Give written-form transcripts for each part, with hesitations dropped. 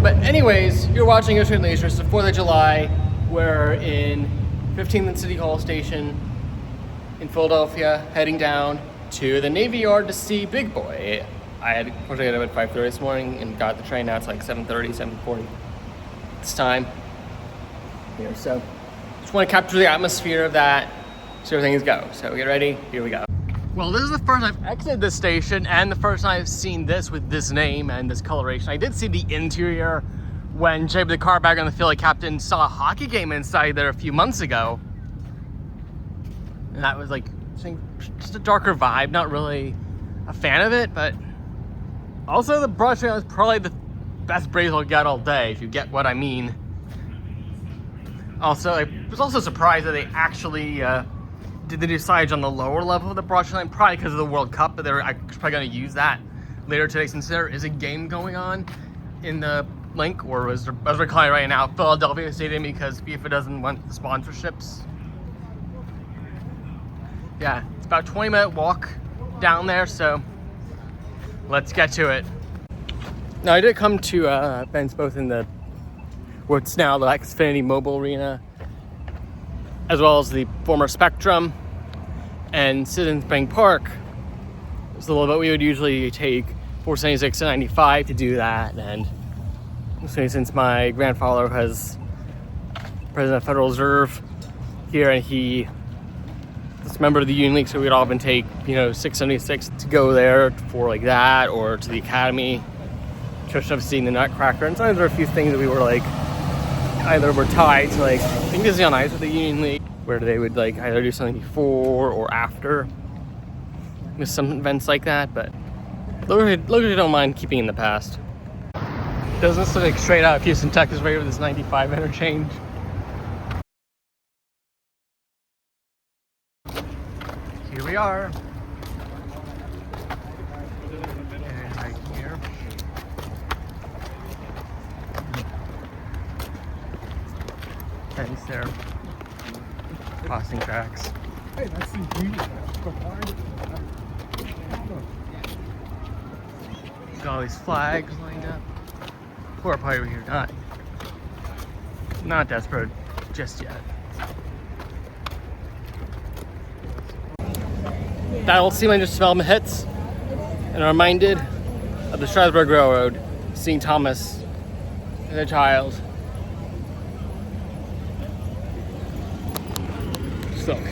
But anyways, you're watching Historyleisure. It's the 4th of July. We're in 15th and City Hall Station in Philadelphia, heading down to the Navy Yard to see Big Boy. I had got up at 5:30 this morning and got the train. Now it's like 7:30, 7:40. It's time here, so just want to capture the atmosphere of that, so everything's go. So get ready, here we go. Well, this is the first I've exited this station and the first time I've seen this with this name and this coloration. I did see the interior when Jay, the car bagger and the Philly captain, saw a hockey game inside there a few months ago. And that was like just a darker vibe, not really a fan of it, but also the brush is probably the best brace I'll get all day, if you get what I mean. Also, I was also surprised that they actually did the new signage on the lower level of the brush line, probably because of the World Cup, but they're probably going to use that later today since there is a game going on in the link, or as we're calling it right now, Philadelphia Stadium, because FIFA doesn't want the sponsorships. Yeah, it's about a 20-minute walk down there, so let's get to it. Now, I did come to events both in the what's now the Xfinity Mobile Arena, as well as the former Spectrum and Citizens Bank Park. It's a little bit we would usually take 476 and 95 to do that, and since my grandfather was president of the Federal Reserve here, and he was a member of the Union League, so we'd often take 676 to go there for like that, or to the Academy. Just have seen the Nutcracker, and sometimes there were a few things that we were like either were tied to like, I think Disney on Ice with the Union League, where they would like either do something before or after with some events like that, but locally don't mind keeping in the past. Doesn't this look like straight out of Houston, Texas, right over this 95 interchange? Here we are. And right here. Fence there. Crossing tracks. Hey, that's the green. Got all these flags lined up. Poor part over here, not desperate just yet. That old Sea Rangers development hits, and I'm reminded of the Strasburg Railroad, seeing Thomas as a child. Just look.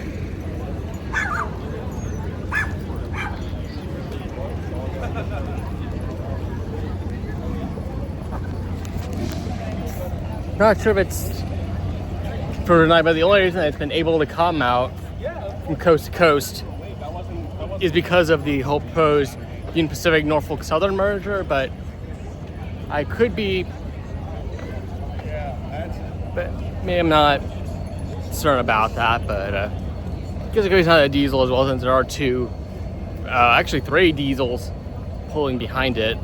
Not sure if it's for tonight, but the only reason that it's been able to come out from coast to coast is because of the whole proposed Union Pacific-Norfolk Southern merger, but I could be, but maybe I'm not certain about that, but because it goes on a diesel as well, since there are two, actually 3 diesels pulling behind it.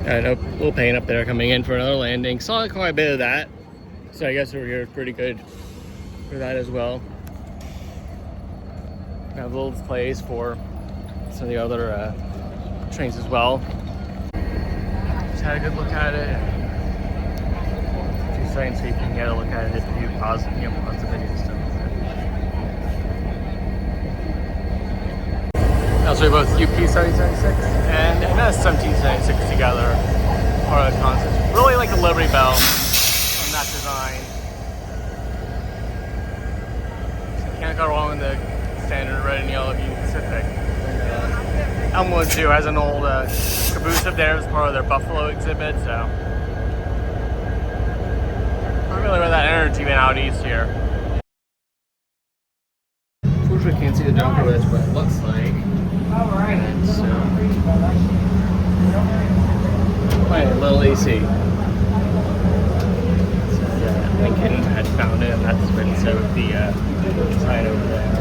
And a little paint up there coming in for another landing. Saw quite a bit of that, so I guess over here is pretty good for that as well. We have little displays for some of the other trains as well. Just had a good look at it. Just trying to see if you can get a look at it, if you pause the video and stuff. Also, both UP 776 and NS 1776 together, part of the concept. Really like the Liberty Bell on that design. So you can't go wrong with the standard red and yellow Union Pacific. Elmwood Zoo has an old caboose up there as part of their Buffalo exhibit, so I really where that energy went out east here. Unfortunately, can't see the jumper, but that's what it looks like. And so, quite a little AC. So, Lincoln had found it, and that's been so the sign over there.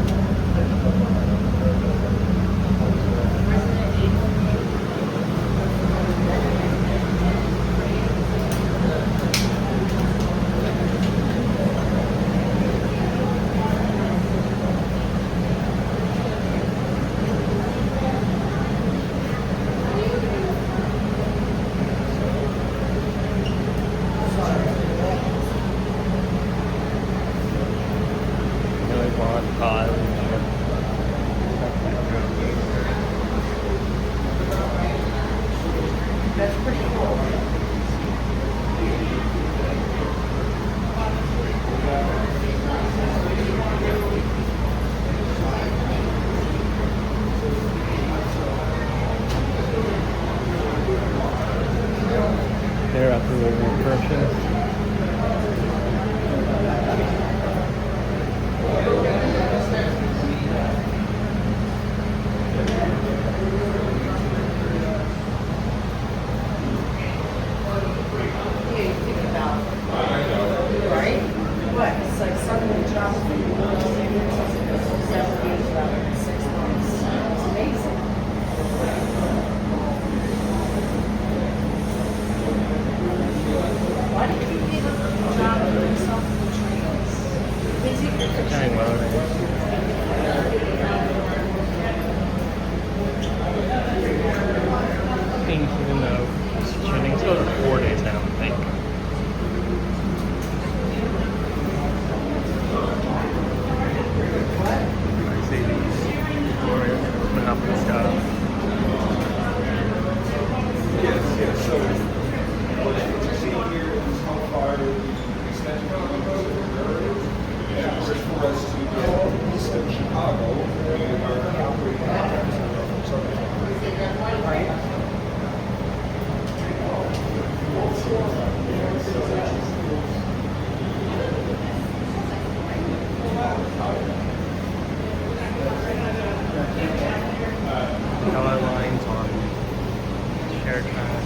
repair class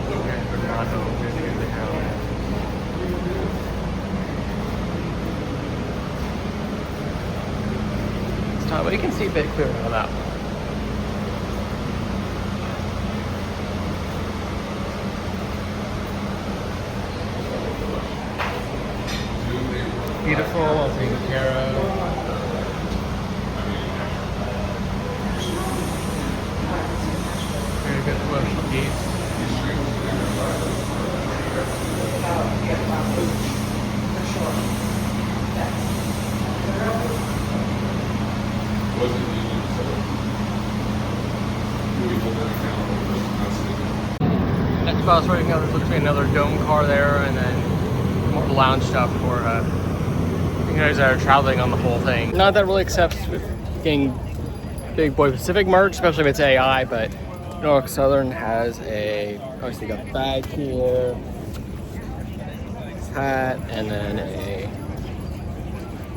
or not open the hell. It's not, but you can see a bit clearer on that one. Beautiful, all taken care of. Very good commercial piece. Next spot I was working out, there's looks to be another dome car there, and then more lounge stuff for you guys that are traveling on the whole thing. Not that really accepts with getting big boy Pacific merch, especially if it's AI, but Norfolk Southern has a, obviously got a bag here, hat, and then a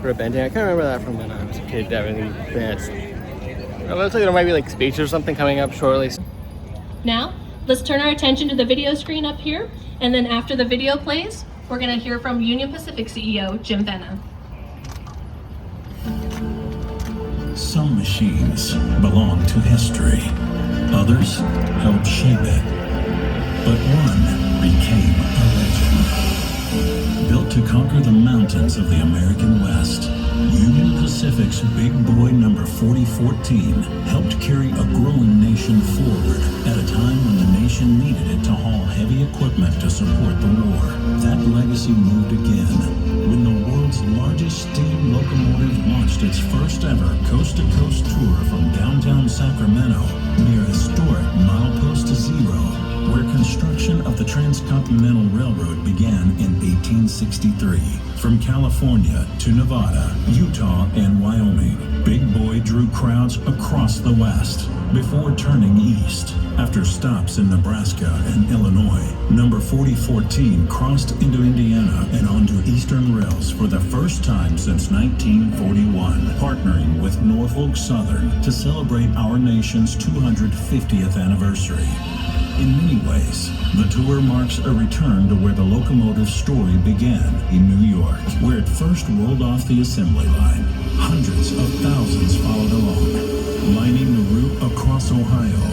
ribbon. I can't remember that from when I was a kid. Definitely, it looks like there might be like speech or something coming up shortly. Now, let's turn our attention to the video screen up here, and then after the video plays, we're going to hear from Union Pacific CEO Jim Venna. Some machines belong to history, others helped shape it, but one became a legend. Built to conquer the mountains of the American West, Union Pacific's Big Boy number 4014 helped carry a growing nation forward at a time when the nation needed it to haul heavy equipment to support the war. That legacy moved again when the world's largest steam locomotive launched its first ever coast-to-coast tour from downtown Sacramento near historic Milepost Zero, where construction of the Transcontinental Railroad began in 1863. From California to Nevada, Utah, and Wyoming, Big Boy drew crowds across the West before turning east. After stops in Nebraska and Illinois, number 4014 crossed into Indiana and onto Eastern rails for the first time since 1941, partnering with Norfolk Southern to celebrate our nation's 250th anniversary. In many ways, the tour marks a return to where the locomotive's story began in New York, where it first rolled off the assembly line. Hundreds of thousands followed along, lining the route across Ohio,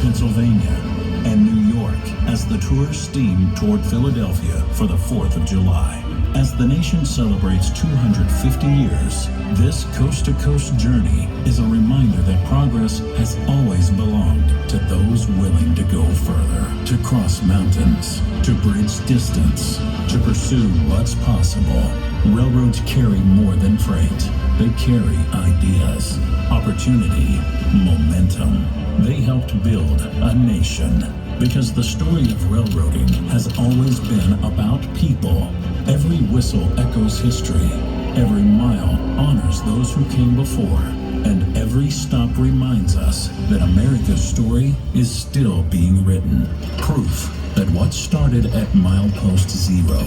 Pennsylvania, and New York as the tour steamed toward Philadelphia for the 4th of July. As the nation celebrates 250 years, this coast-to-coast journey is a reminder that progress has always belonged to those willing to go further, to cross mountains, to bridge distance, to pursue what's possible. Railroads carry more than freight. They carry ideas, opportunity, momentum. They helped build a nation, because the story of railroading has always been about people. Every whistle echoes history, every mile honors those who came before, and every stop reminds us that America's story is still being written. Proof that what started at Milepost Zero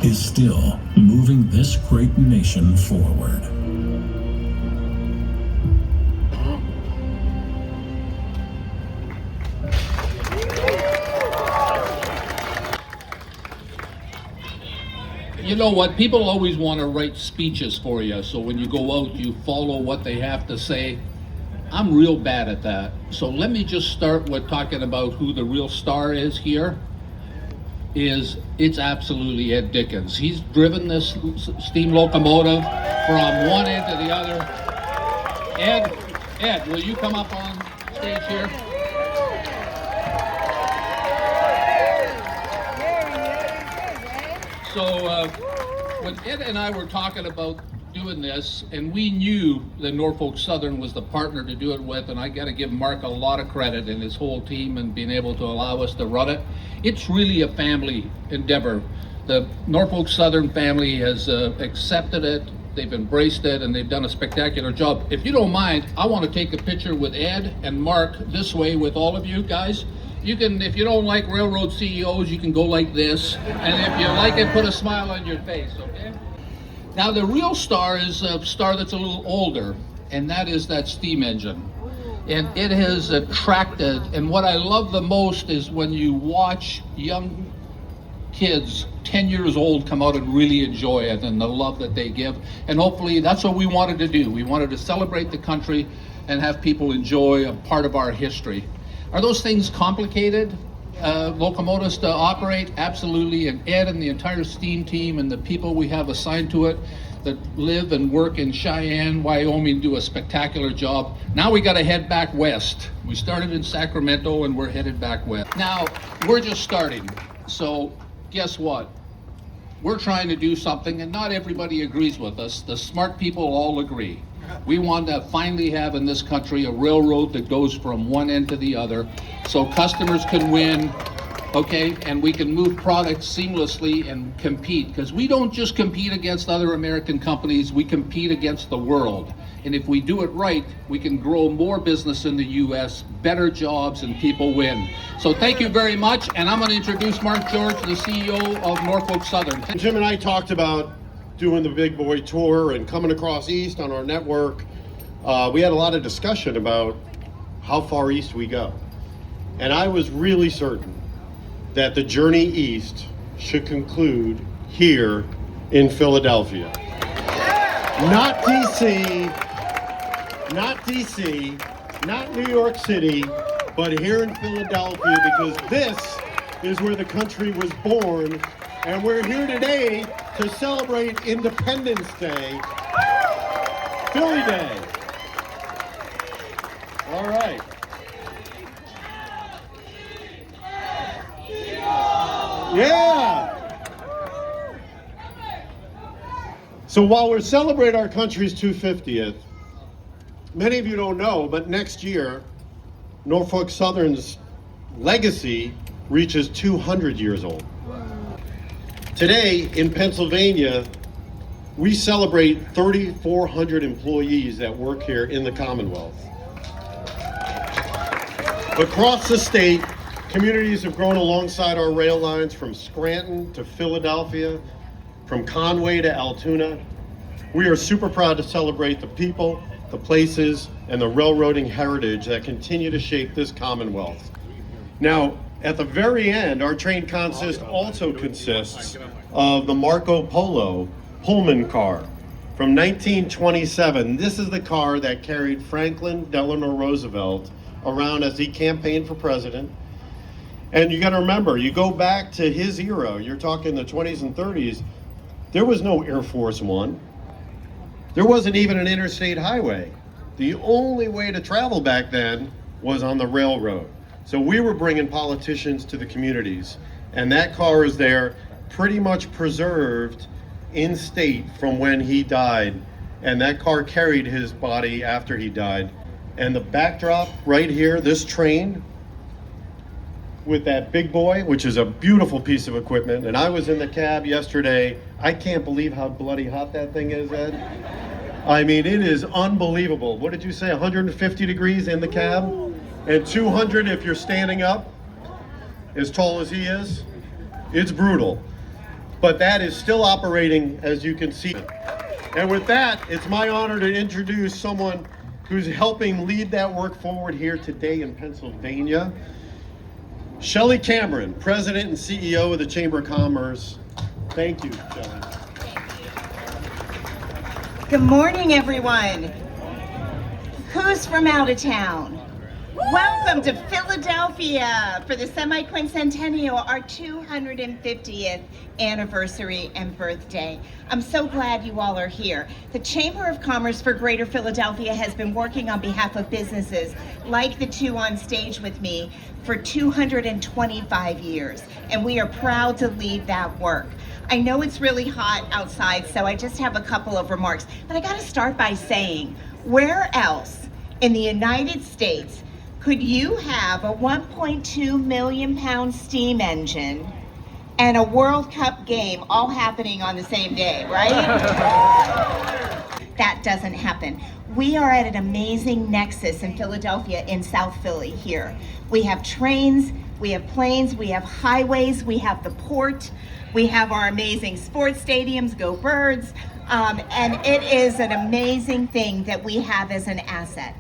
is still moving this great nation forward. You know what? People always want to write speeches for you, so when you go out, you follow what they have to say. I'm real bad at that. So let me just start with talking about who the real star is here. It's absolutely Ed Dickens. He's driven this steam locomotive from one end to the other. Ed, will you come up on stage here? So when Ed and I were talking about doing this, and we knew that Norfolk Southern was the partner to do it with, and I got to give Mark a lot of credit and his whole team and being able to allow us to run it. It's really a family endeavor. The Norfolk Southern family has accepted it, they've embraced it, and they've done a spectacular job. If you don't mind, I want to take a picture with Ed and Mark this way with all of you guys. You can, if you don't like railroad CEOs, you can go like this. And if you like it, put a smile on your face, okay? Now the real star is a star that's a little older, and that is that steam engine. And it has attracted, and what I love the most is when you watch young kids 10 years old come out and really enjoy it and the love that they give. And hopefully that's what we wanted to do. We wanted to celebrate the country and have people enjoy a part of our history. Are those things complicated, locomotives to operate? Absolutely. And Ed and the entire STEAM team and the people we have assigned to it that live and work in Cheyenne, Wyoming, do a spectacular job. Now we got to head back west. We started in Sacramento and we're headed back west. Now, we're just starting. So guess what? We're trying to do something and not everybody agrees with us. The smart people all agree. We want to finally have in this country a railroad that goes from one end to the other so customers can win, okay, and we can move products seamlessly and compete, because we don't just compete against other American companies, we compete against the world. And if we do it right, we can grow more business in the US, better jobs, and people win. So thank you very much, and I'm going to introduce Mark George, the CEO of Norfolk Southern. Jim and I talked about doing the Big Boy Tour and coming across east on our network. We had a lot of discussion about how far east we go. And I was really certain that the journey east should conclude here in Philadelphia. Not DC, not New York City, but here in Philadelphia, because this is where the country was born, and we're here today to celebrate Independence Day, Philly Day. All right. Yeah. So while we're celebrating our country's 250th, many of you don't know, but next year, Norfolk Southern's legacy reaches 200 years old. Today in Pennsylvania, we celebrate 3,400 employees that work here in the Commonwealth. Across the state, communities have grown alongside our rail lines from Scranton to Philadelphia, from Conway to Altoona. We are super proud to celebrate the people, the places, and the railroading heritage that continue to shape this Commonwealth. Now, at the very end, our train consist also consists of the Marco Polo Pullman car from 1927. This is the car that carried Franklin Delano Roosevelt around as he campaigned for president. And you got to remember, you go back to his era, you're talking the 20s and 30s, there was no Air Force One. There wasn't even an interstate highway. The only way to travel back then was on the railroad. So we were bringing politicians to the communities, and that car is there pretty much preserved in state from when he died, and that car carried his body after he died. And the backdrop right here, this train with that big boy, which is a beautiful piece of equipment, and I was in the cab yesterday. I can't believe how bloody hot that thing is, Ed. I mean, it is unbelievable. What did you say, 150 degrees in the cab? And 200 if you're standing up, as tall as he is. It's brutal. But that is still operating, as you can see. And with that, it's my honor to introduce someone who's helping lead that work forward here today in Pennsylvania. Shelley Cameron, President and CEO of the Chamber of Commerce. Thank you, Shelley. Good morning, everyone. Who's from out of town? Welcome to Philadelphia for the semi-quincentennial, our 250th anniversary and birthday. I'm so glad you all are here. The Chamber of Commerce for Greater Philadelphia has been working on behalf of businesses like the two on stage with me for 225 years, and we are proud to lead that work. I know it's really hot outside, so I just have a couple of remarks, but I gotta start by saying, where else in the United States could you have a 1.2 million pound steam engine and a World Cup game all happening on the same day, right? That doesn't happen. We are at an amazing nexus in Philadelphia, in South Philly here. We have trains, we have planes, we have highways, we have the port, we have our amazing sports stadiums, Go Birds, and it is an amazing thing that we have as an asset.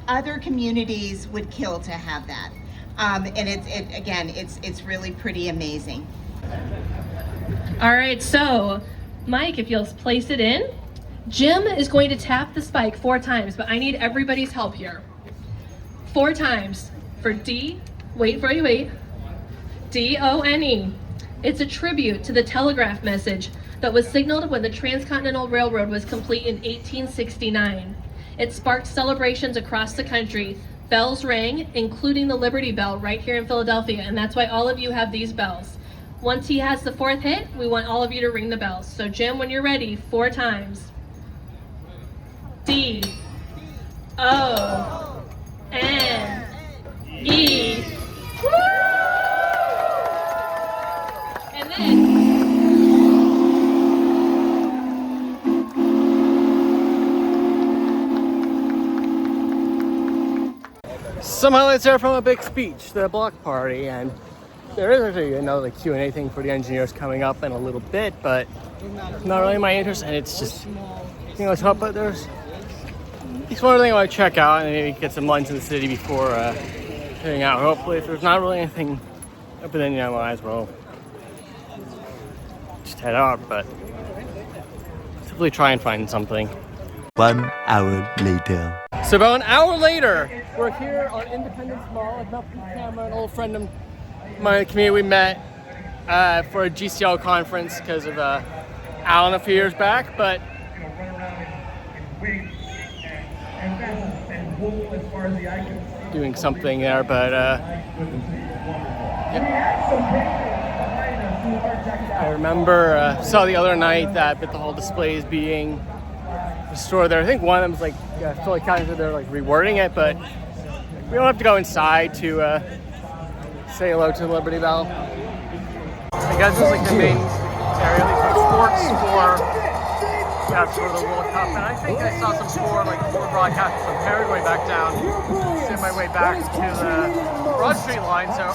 other communities would kill to have that. And it's really pretty amazing. All right, so Mike, if you'll place it in, Jim is going to tap the spike 4 times, but I need everybody's help here. 4 times for D, wait, D-O-N-E. It's a tribute to the telegraph message that was signaled when the Transcontinental Railroad was complete in 1869. It sparked celebrations across the country. Bells rang, including the Liberty Bell right here in Philadelphia, and that's why all of you have these bells. Once he has the 4th hit, we want all of you to ring the bells. So Jim, when you're ready, 4 times. D, O, N, E. Woo! And then some highlights there from a big speech, the block party, and there is actually another Q&A thing for the engineers coming up in a little bit, but not really my interest, and it's just, you know, top, but there's one other thing I want to check out, and maybe get some lunch in the city before heading out. Hopefully, if there's not really anything up, then, you know, I might as well just head out, but simply try and find something. 1 hour later. So about an hour later, we're here on Independence Mall. I've met Cameron, an old friend of mine in the community. We met for a GCL conference because of Alan a few years back, but doing something there, but I remember saw the other night that with the whole displays being restored there. I think one of them was like Philly County, they're like rewording it, but we don't have to go inside to say hello to the Liberty Bell. I guess it's like the main area, at least for sports for the World Cup, and I think I saw some four broadcasts from Paraguay back down. Sent my way back to the Broad Street line, so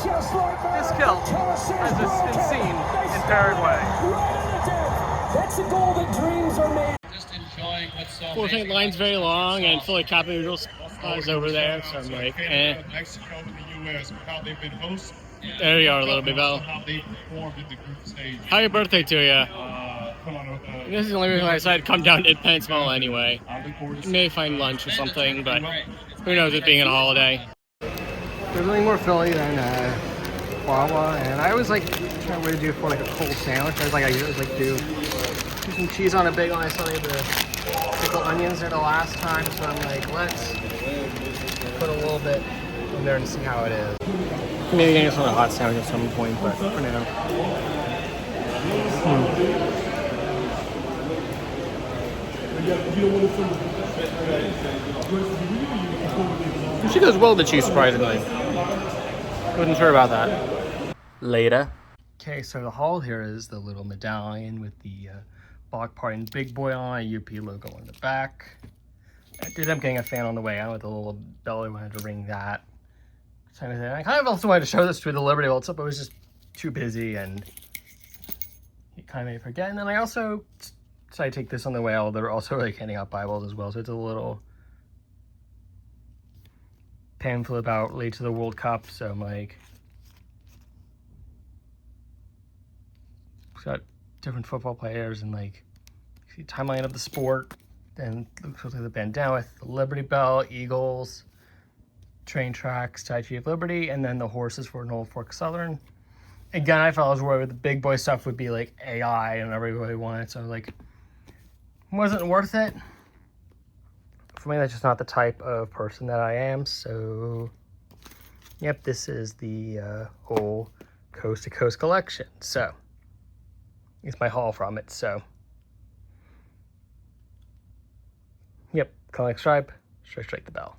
this kilt has been seen in Paraguay. That's the goal that dreams are made. Just enjoying what's so Well, I think the line's very long, and Philly Capital is over there, so I'm like, eh. Mexico and the U.S. how they've been hosts. There you are, a little bit, Bell. How they performed at the group stage. Happy birthday to you. This is the only reason why I decided to come down to Independence Mall anyway. Maybe find lunch or something, but who knows, it being a holiday. There's nothing more Philly than Wawa, and I always like trying to do for like a cold sandwich. I usually like do some cheese on a bagel. I saw they had the pickled onions there the last time, so I'm like, let's put a little bit in there and see how it is. Maybe getting some hot sandwich at some point, but for now. She goes well, the cheese, surprisingly. Wasn't sure about that. Later. Okay, so the haul here is the little medallion with the block party and big boy on a UP logo on the back. I did end up getting a fan on the way out with a little bell. I wanted to ring that. I kind of also wanted to show this to the Liberty Bell, but it was just too busy and you kind of made me forget. And then I also decided to take this on the way out. They're also like handing out Bibles as well, so it's a little pamphlet about related to the World Cup. So I'm like, it's got different football players and like see timeline of the sport. Then looks like the bandana with the Liberty Bell, Eagles, train tracks, Statue of Liberty, and then the horses for Norfolk Southern. Again, I felt I was worried the big boy stuff would be like AI and everybody wanted, so like wasn't worth it. For me, that's just not the type of person that I am. So yep, this is the whole coast to coast collection. So it's my haul from it. So yep, comment, subscribe, strike the bell.